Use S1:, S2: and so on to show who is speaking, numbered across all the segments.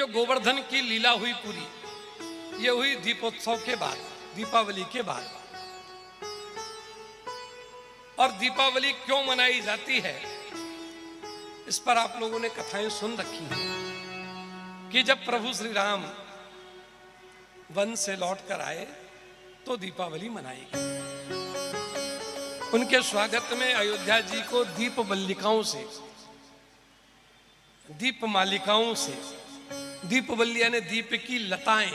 S1: जो गोवर्धन की लीला हुई पूरी, ये हुई दीपोत्सव के बाद, दीपावली के बाद। और दीपावली क्यों मनाई जाती है, इस पर आप लोगों ने कथाएं सुन रखी हैं कि जब प्रभु श्री राम वन से लौट कर आए तो दीपावली मनाई गई। उनके स्वागत में अयोध्या जी को दीप बल्लिकाओं से, दीप मालिकाओं से, दीप बल्ली यानी दीप की लताएं,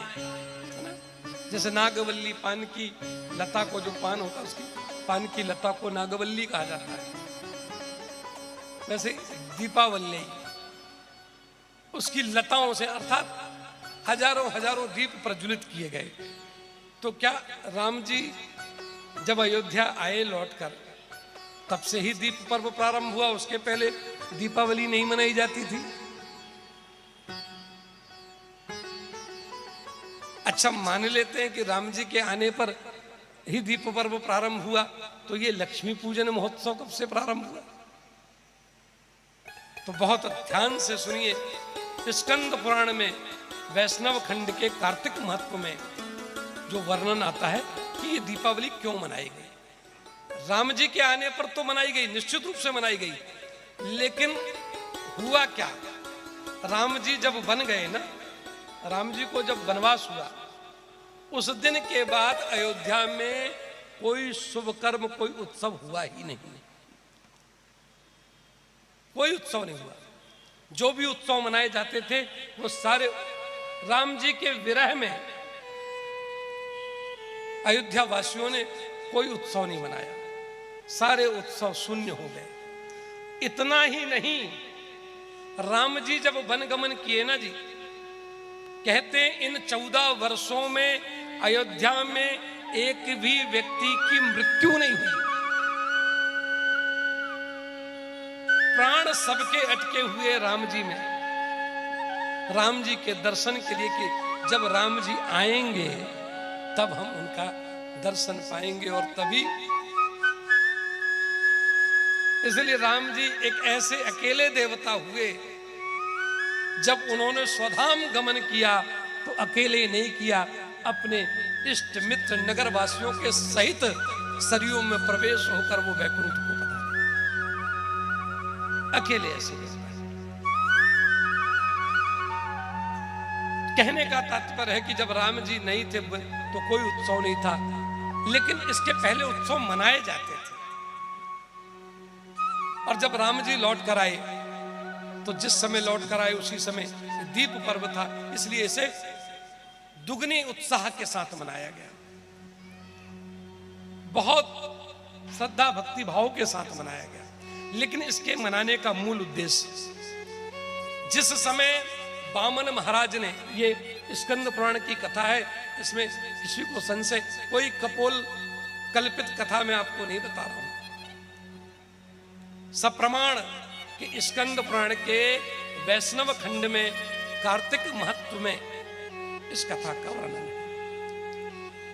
S1: जैसे नागवल्ली पान की लता को, जो पान होता है उसकी पान की लता को नागवल्ली कहा जाता है, वैसे दीपावली उसकी लताओं से, अर्थात हजारों हजारों दीप प्रज्वलित किए गए। तो क्या राम जी जब अयोध्या आए लौटकर, तब से ही दीप पर्व प्रारंभ हुआ? उसके पहले दीपावली नहीं मनाई जाती थी? अच्छा, मान लेते हैं कि राम जी के आने पर ही दीप पर्व प्रारंभ हुआ, तो ये लक्ष्मी पूजन महोत्सव कब से प्रारंभ हुआ? तो बहुत ध्यान से सुनिए, स्कंद पुराण में वैष्णव खंड के कार्तिक महत्व में जो वर्णन आता है कि ये दीपावली क्यों मनाई गई। राम जी के आने पर तो मनाई गई, निश्चित रूप से मनाई गई, लेकिन हुआ क्या? राम जी जब बन गए ना, राम जी को जब वनवास हुआ, उस दिन के बाद अयोध्या में कोई शुभ कर्म, कोई उत्सव हुआ ही नहीं। कोई उत्सव नहीं हुआ। जो भी उत्सव मनाए जाते थे वो सारे राम जी के विरह में अयोध्या वासियों ने कोई उत्सव नहीं मनाया, सारे उत्सव शून्य हो गए। इतना ही नहीं, राम जी जब वनगमन किए ना जी, कहते हैं इन 14 वर्षों में अयोध्या में एक भी व्यक्ति की मृत्यु नहीं हुई। प्राण सबके अटके हुए राम जी में, राम जी के दर्शन के लिए कि जब राम जी आएंगे तब हम उनका दर्शन पाएंगे, और तभी, इसलिए राम जी एक ऐसे अकेले देवता हुए, जब उन्होंने स्वधाम गमन किया तो अकेले नहीं किया, अपने इष्ट मित्र नगर वासियों के सहित सरयू में प्रवेश होकर वो वैकुंठ को पधारे। अकेले ऐसे कहने का तात्पर्य है कि जब राम जी नहीं थे तो कोई उत्सव नहीं था, लेकिन इसके पहले उत्सव मनाए जाते थे। और जब राम जी लौट कर आए तो जिस समय लौट कर आए उसी समय दीप पर्व था, इसलिए इसे दुगनी उत्साह के साथ मनाया गया, बहुत श्रद्धा भक्ति भाव के साथ मनाया गया। लेकिन इसके मनाने का मूल उद्देश्य, जिस समय वामन महाराज ने, ये स्कंद पुराण की कथा है, इसमें किसी को संशय, कोई कपोल कल्पित कथा मैं आपको नहीं बता रहा हूं, सप्रमाण कि स्कंद पुराण के वैष्णव खंड में कार्तिक महत्व में इस कथा का वर्णन है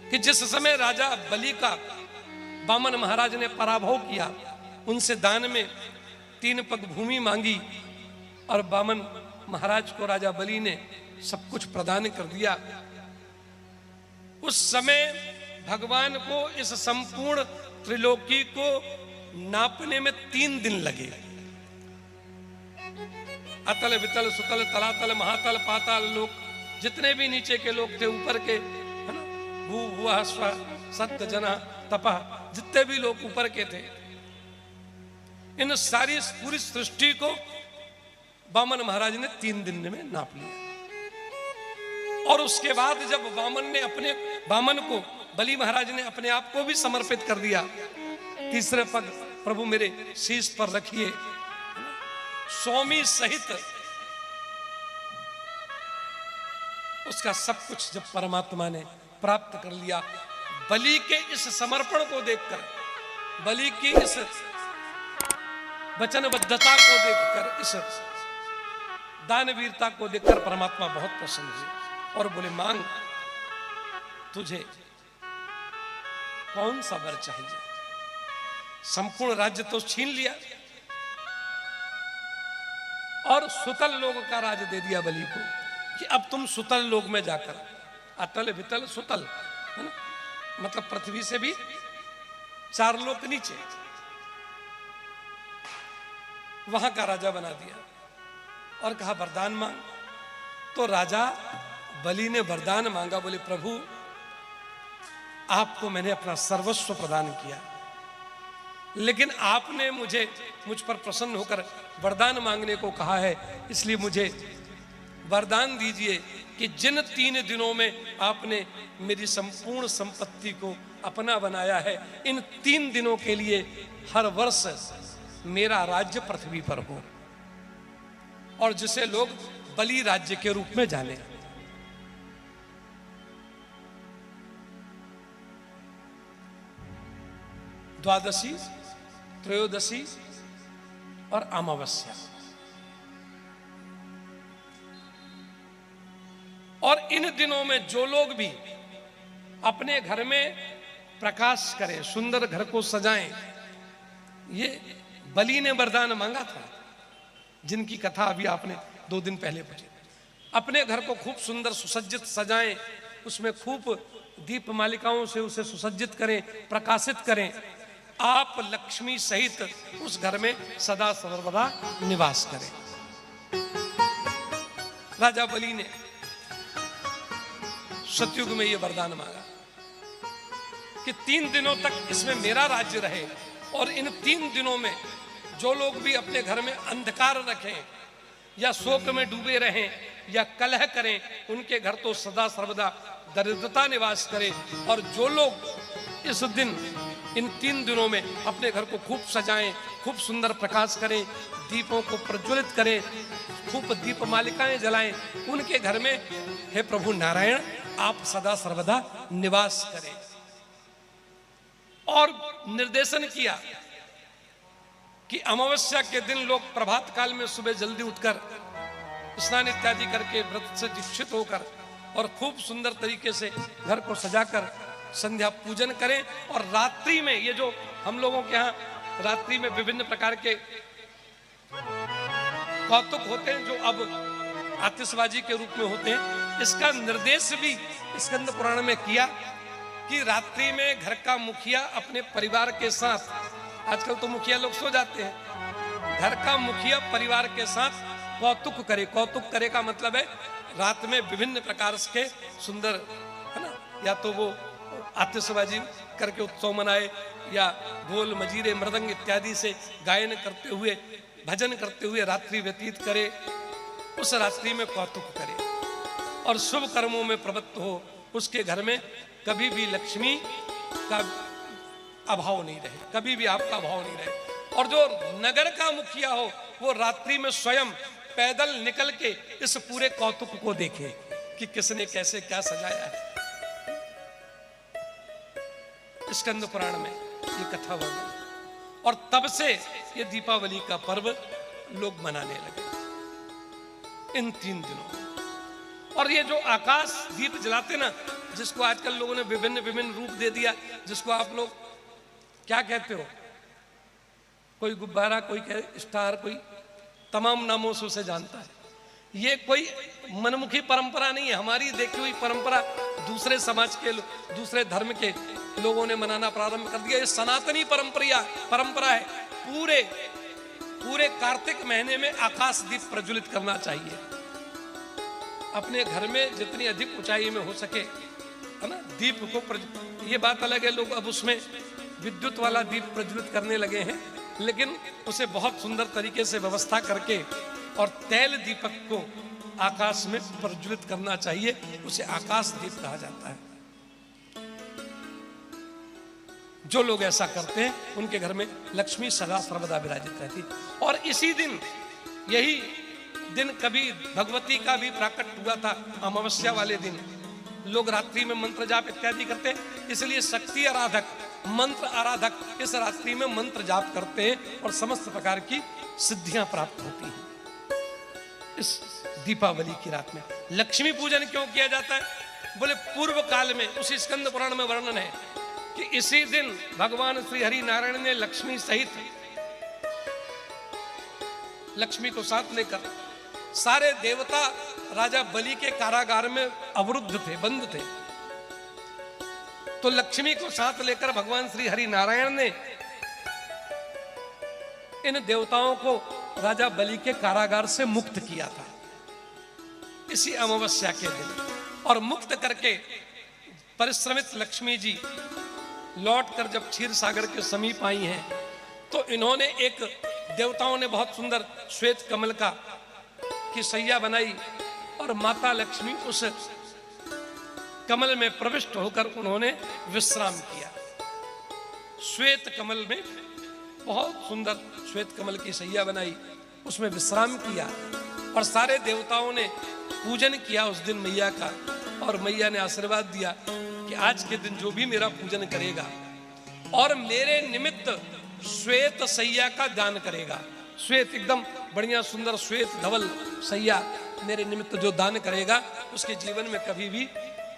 S1: कि जिस समय राजा बलि का वामन महाराज ने पराभव किया, उनसे दान में 3 पग भूमि मांगी और वामन महाराज को राजा बलि ने सब कुछ प्रदान कर दिया। उस समय भगवान को इस संपूर्ण त्रिलोकी को नापने में 3 दिन लगे। अतल वितल सुतल तलातल महातल पाताल लोक, जितने भी नीचे के लोग थे, ऊपर के, है ना, भू भुआ स्व सत्य जना तपा, जितने भी लोग ऊपर के थे, इन सारी पूरी सृष्टि को वामन महाराज ने 3 दिन में नाप लिया। और उसके बाद जब वामन को बलि महाराज ने अपने आप को भी समर्पित कर दिया, तीसरे पग प्रभु मेरे शीश पर रखिए, स्वामी सहित उसका सब कुछ जब परमात्मा ने प्राप्त कर लिया, बलि के इस समर्पण को देखकर, बलि की इस वचनबद्धता को देखकर, इस दानवीरता को देखकर परमात्मा बहुत प्रसन्न हुए और बोले, मांग, तुझे कौन सा वर चाहिए? संपूर्ण राज्य तो छीन लिया और सुतल लोग का राज दे दिया बलि को, कि अब तुम सुतल लोक में जाकर, अतल वितल सुतल, है ना, मतलब पृथ्वी से भी 4 लोक नीचे, वहां का राजा बना दिया और कहा वरदान मांग। तो राजा बलि ने वरदान मांगा, बोले प्रभु आपको मैंने अपना सर्वस्व प्रदान किया, लेकिन आपने मुझ पर प्रसन्न होकर वरदान मांगने को कहा है, इसलिए मुझे वरदान दीजिए कि जिन 3 दिनों में आपने मेरी संपूर्ण संपत्ति को अपना बनाया है, इन 3 दिनों के लिए हर वर्ष मेरा राज्य पृथ्वी पर हो और जिसे लोग बलि राज्य के रूप में जाने। द्वादशी, त्रयोदशी और अमावस्या, और इन दिनों में जो लोग भी अपने घर में प्रकाश करें, सुंदर घर को सजाएं, ये बलि ने वरदान मांगा था, जिनकी कथा अभी आपने 2 दिन पहले पढ़ी। अपने घर को खूब सुंदर सुसज्जित सजाएं, उसमें खूब दीप मालिकाओं से उसे सुसज्जित करें, प्रकाशित करें, आप लक्ष्मी सहित उस घर में सदा सर्वदा निवास करें। राजा बलि ने सतयुग में यह वरदान मांगा कि 3 दिनों तक इसमें मेरा राज्य रहे, और इन 3 दिनों में जो लोग भी अपने घर में अंधकार रखें या शोक में डूबे रहें या कलह करें, उनके घर तो सदा सर्वदा दरिद्रता निवास करे। और जो लोग इस दिन इन 3 दिनों में अपने घर को खूब सजाएं, खूब सुंदर प्रकाश करें, दीपों को प्रज्वलित करें, खूब दीप मालिकाएं जलाएं, उनके घर में हे प्रभु नारायण आप सदा सर्वदा निवास करें। और निर्देशन किया कि अमावस्या के दिन लोग प्रभात काल में सुबह जल्दी उठकर स्नान इत्यादि करके व्रत से दीक्षित होकर और खूब सुंदर तरीके से घर को सजाकर संध्या पूजन करें। और रात्रि में, ये जो हम लोगों के यहाँ रात्रि में विभिन्न प्रकार के कौतुक होते हैं जो अब आतिशबाजी के रूप में होते हैं, इसका निर्देश भी स्कंद पुराण में किया कि रात्रि में घर का मुखिया अपने परिवार के साथ, आजकल तो मुखिया लोग सो जाते हैं, घर का मुखिया परिवार के साथ कौतुक करे। कौतुक करे का मतलब है रात में विभिन्न प्रकार के सुंदर, है ना, या तो वो आतिशबाजी करके उत्सव मनाए या ढोल मजीरे मृदंग इत्यादि से गायन करते हुए, भजन करते हुए रात्रि व्यतीत करे, उस रात्रि में कौतुक करे और शुभ कर्मों में प्रवृत्त हो। उसके घर में कभी भी लक्ष्मी का अभाव नहीं रहे, कभी भी आपका अभाव नहीं रहे। और जो नगर का मुखिया हो वो रात्रि में स्वयं पैदल निकल के इस पूरे कौतुक को देखे कि किसने कैसे क्या सजाया है। स्कंद पुराण में ये कथा वर्णन, और तब से ये दीपावली का पर्व लोग मनाने लगे इन 3 दिनों में। और ये जो आकाश दीप जलाते ना, जिसको आजकल लोगों ने विभिन्न विभिन्न रूप दे दिया, जिसको आप लोग क्या कहते हो, कोई गुब्बारा, कोई कहे स्टार, कोई तमाम नामों से उसे जानता है। ये कोई मनमुखी परंपरा नहीं है, हमारी देखी हुई परंपरा दूसरे समाज के, दूसरे धर्म के लोगों ने मनाना प्रारंभ कर दिया। ये सनातनी परंपरा है। पूरे कार्तिक महीने में आकाश दीप प्रज्वलित करना चाहिए। अपने घर में जितनी अधिक ऊंचाई में हो सके, है ना, दीप को ये बात अलग है, लोग अब उसमें विद्युत वाला दीप प्रज्वलित करने लगे हैं, लेकिन उसे बहुत सुंदर तरीके से व्यवस्था करके और तैल दीपक को आकाश में प्रज्वलित करना चाहिए, उसे आकाश दीप कहा जाता है। जो लोग ऐसा करते हैं उनके घर में लक्ष्मी सदा सर्वदा विराजित रहती। और इसी दिन, यही दिन कभी भगवती का भी प्राकट हुआ था। अमावस्या वाले दिन लोग रात्रि में मंत्र जाप इत्यादि करते हैं, इसलिए शक्ति आराधक, मंत्र आराधक इस रात्रि में मंत्र जाप करते हैं और समस्त प्रकार की सिद्धियां प्राप्त होती हैं। इस दीपावली की रात में लक्ष्मी पूजन क्यों किया जाता है? बोले पूर्व काल में, उसी स्कंद पुराण में वर्णन है कि इसी दिन भगवान श्री हरि नारायण ने लक्ष्मी सहित, लक्ष्मी को साथ लेकर सारे देवता राजा बलि के कारागार में अवरुद्ध थे, बंद थे। तो लक्ष्मी को साथ लेकर भगवान श्री हरि नारायण ने इन देवताओं को राजा बलि के कारागार से मुक्त किया था इसी अमावस्या के दिन। और मुक्त करके परिश्रमित लक्ष्मी जी लौटकर जब क्षीर सागर के समीप आई हैं, तो इन्होंने एक, देवताओं ने बहुत सुंदर श्वेत कमल का की सैया बनाई और माता लक्ष्मी उस कमल में प्रविष्ट होकर उन्होंने विश्राम किया। श्वेत कमल में बहुत सुंदर श्वेत कमल की सैया बनाई, उसमें विश्राम किया और सारे देवताओं ने पूजन किया उस दिन मैया का। और मैया ने आशीर्वाद दिया कि आज के दिन जो भी मेरा पूजन करेगा और मेरे निमित्त श्वेत सैया का दान करेगा, श्वेत एकदम बढ़िया सुंदर श्वेत धवल सैया मेरे निमित्त जो दान करेगा, उसके जीवन में कभी भी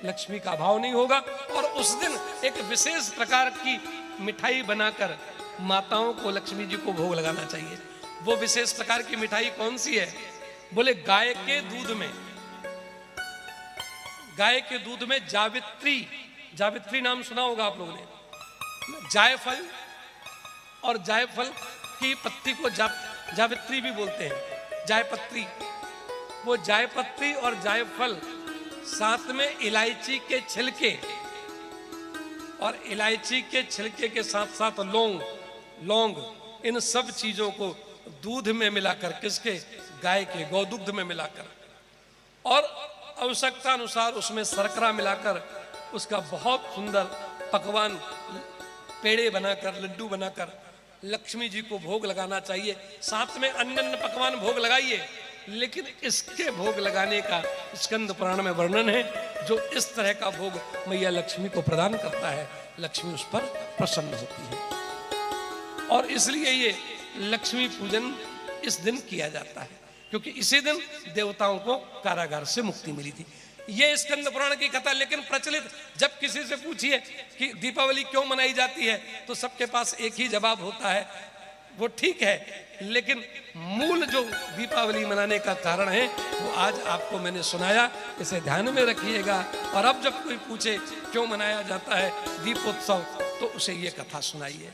S1: लक्ष्मी का अभाव नहीं होगा। और उस दिन एक विशेष प्रकार की मिठाई बनाकर माताओं को, लक्ष्मी जी को भोग लगाना चाहिए। वो विशेष प्रकार की मिठाई कौन सी है? बोले गाय के दूध में, गाय के दूध में जावित्री, जावित्री नाम सुना होगा आप लोगों ने। जायफल और जायफल की पत्ती को जावित्री भी बोलते हैं, जायपत्री। वो जायपत्री और जायफल, साथ में इलायची के छिलके, और इलायची के छिलके के साथ साथ लौंग, इन सब चीजों को दूध में मिलाकर, किसके? गाय के गौदुग्ध में मिलाकर, और आवश्यकता अनुसार उसमें शर्करा मिलाकर उसका बहुत सुंदर पकवान, पेड़े बनाकर, लड्डू बनाकर लक्ष्मी जी को भोग लगाना चाहिए। साथ में अन्य पकवान भोग लगाइए, लेकिन इसके भोग लगाने का स्कंद पुराण में वर्णन है। जो इस तरह का भोग मैया लक्ष्मी को प्रदान करता है, लक्ष्मी उस पर प्रसन्न होती है। और इसलिए ये लक्ष्मी पूजन इस दिन किया जाता है, क्योंकि इसी दिन देवताओं को कारागार से मुक्ति मिली थी। ये स्कंद पुराण की कथा। लेकिन प्रचलित, जब किसी से पूछिए कि दीपावली क्यों मनाई जाती है, तो सबके पास एक ही जवाब होता है, वो ठीक है, लेकिन मूल जो दीपावली मनाने का कारण है वो आज आपको मैंने सुनाया, इसे ध्यान में रखिएगा। और अब जब कोई पूछे क्यों मनाया जाता है दीपोत्सव, तो उसे ये कथा सुनाइए।